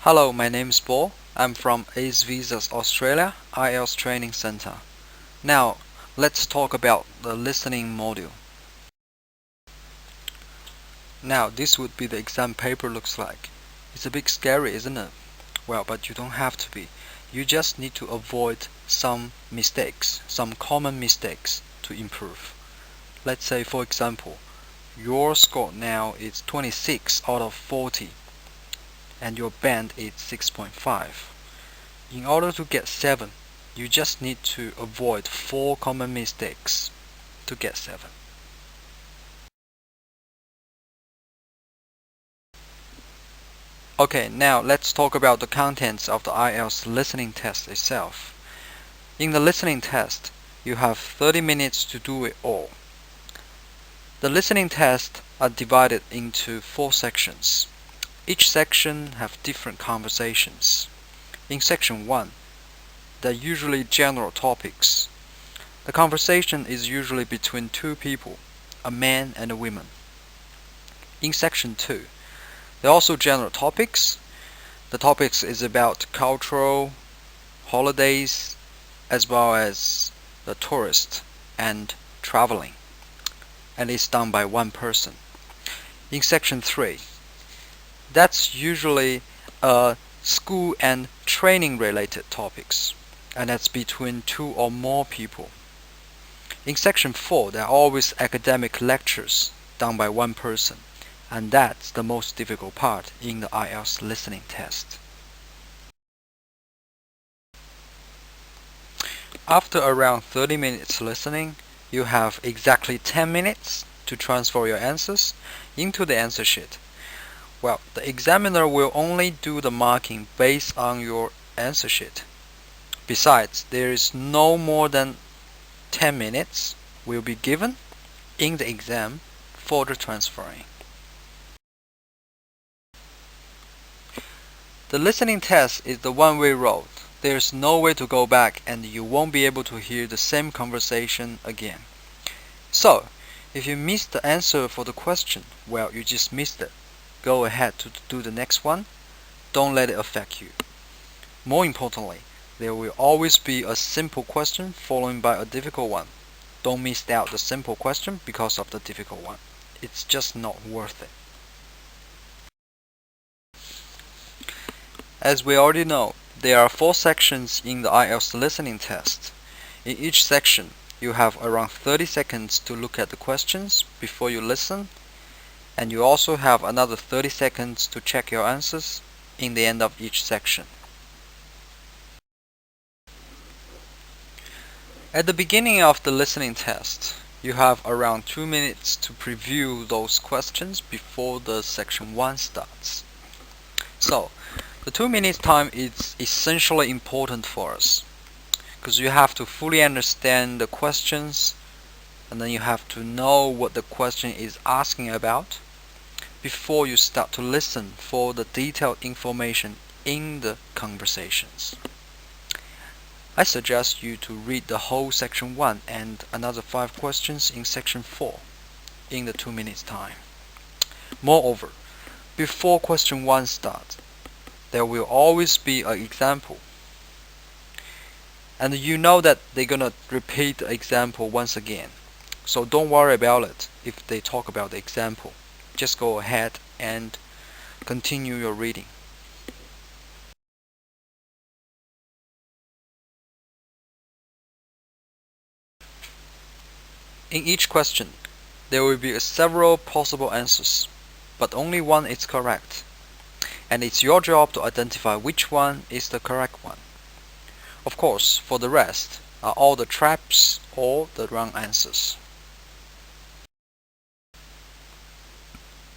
Hello, my name is Paul. I'm from Ace Visas Australia IELTS Training Center. Now, let's talk about the listening module. Now, this would be the exam paper looks like. It's a bit scary, isn't it? Well, but you don't have to be. You just need to avoid some mistakes, some common mistakes to improve. Let's say, for example, your score now is 26 out of 40 and your band is 6.5. In order to get 7, you just need to avoid 4 common mistakes to get 7. Okay, now let's talk about the contents of the IELTS listening test itself. In the listening test, you have 30 minutes to do it all. The listening tests are divided into 4 sections. Each section have different conversations. In section 1, they're usually general topics. The conversation is usually between 2 people, a man and a woman. In section 2, there are also general topics. The topics is about cultural, holidays, as well as the tourist and traveling. And it's done by one person. In section 3, that's usually school and training related topics, and that's between 2 or more people. In section 4, there are always academic lectures done by one person, and that's the most difficult part in the IELTS listening test. After around 30 minutes listening, you have exactly 10 minutes to transfer your answers into the answer sheet. Well, the examiner will only do the marking based on your answer sheet. Besides, there is no more than 10 minutes will be given in the exam for the transferring. The listening test is the one-way road. There's no way to go back and you won't be able to hear the same conversation again. So, if you missed the answer for the question, well, you just missed it. Go ahead to do the next one. Don't let it affect you. More importantly, there will always be a simple question followed by a difficult one. Don't miss out the simple question because of the difficult one. It's just not worth it. As we already know, there are 4 sections in the IELTS listening test. In each section, you have around 30 seconds to look at the questions before you listen, and you also have another 30 seconds to check your answers in the end of each section. At the beginning of the listening test, you have around 2 minutes to preview those questions before the section 1 starts. So, the 2 minutes time is essentially important for us because you have to fully understand the questions, and then you have to know what the question is asking about before you start to listen for the detailed information in the conversations. I suggest you to read the whole section 1 and another 5 questions in section 4 in the 2 minutes time. Moreover, before question 1 starts, there will always be an example. And you know that they're gonna repeat the example once again. So don't worry about it if they talk about the example. Just go ahead and continue your reading. In each question, there will be several possible answers, but only one is correct. And it's your job to identify which one is the correct one. Of course, for the rest are all the traps or the wrong answers.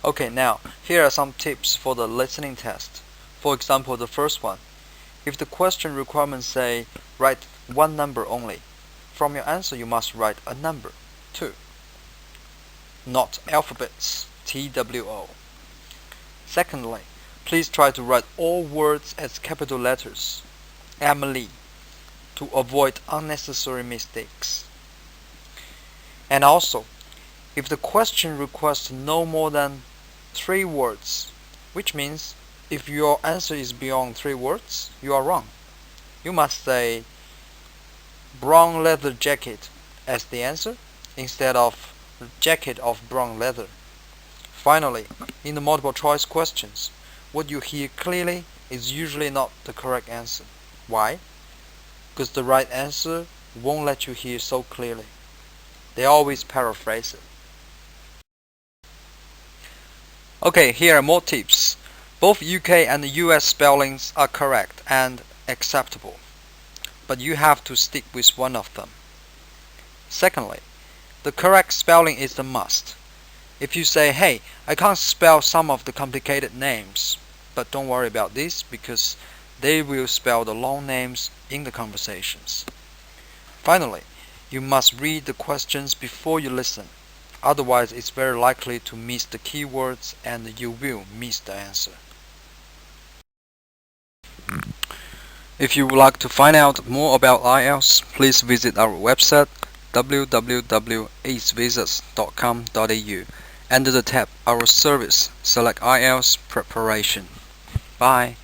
Okay, now here are some tips for the listening test. For example, the first one. If the question requirements say write one number only, from your answer you must write a number, 2. Not alphabets, TWO. Secondly, please try to write all words as capital letters, Emily, to avoid unnecessary mistakes. And also, if the question requests no more than 3 words, which means If your answer is beyond 3 words, you are wrong. You must say brown leather jacket as the answer instead of jacket of brown leather. Finally, in the multiple choice questions, what you hear clearly is usually not the correct answer. Why? Because the right answer won't let you hear so clearly. They always paraphrase it. Okay, here are more tips. Both UK and US spellings are correct and acceptable, but you have to stick with one of them. Secondly, the correct spelling is the must. If you say, hey, I can't spell some of the complicated names, but don't worry about this because they will spell the long names in the conversations. Finally, you must read the questions before you listen. Otherwise, it's very likely to miss the keywords and you will miss the answer. If you would like to find out more about IELTS, please visit our website www.acevisas.com.au. Under the tab Our Service, select IELTS Preparation. Bye.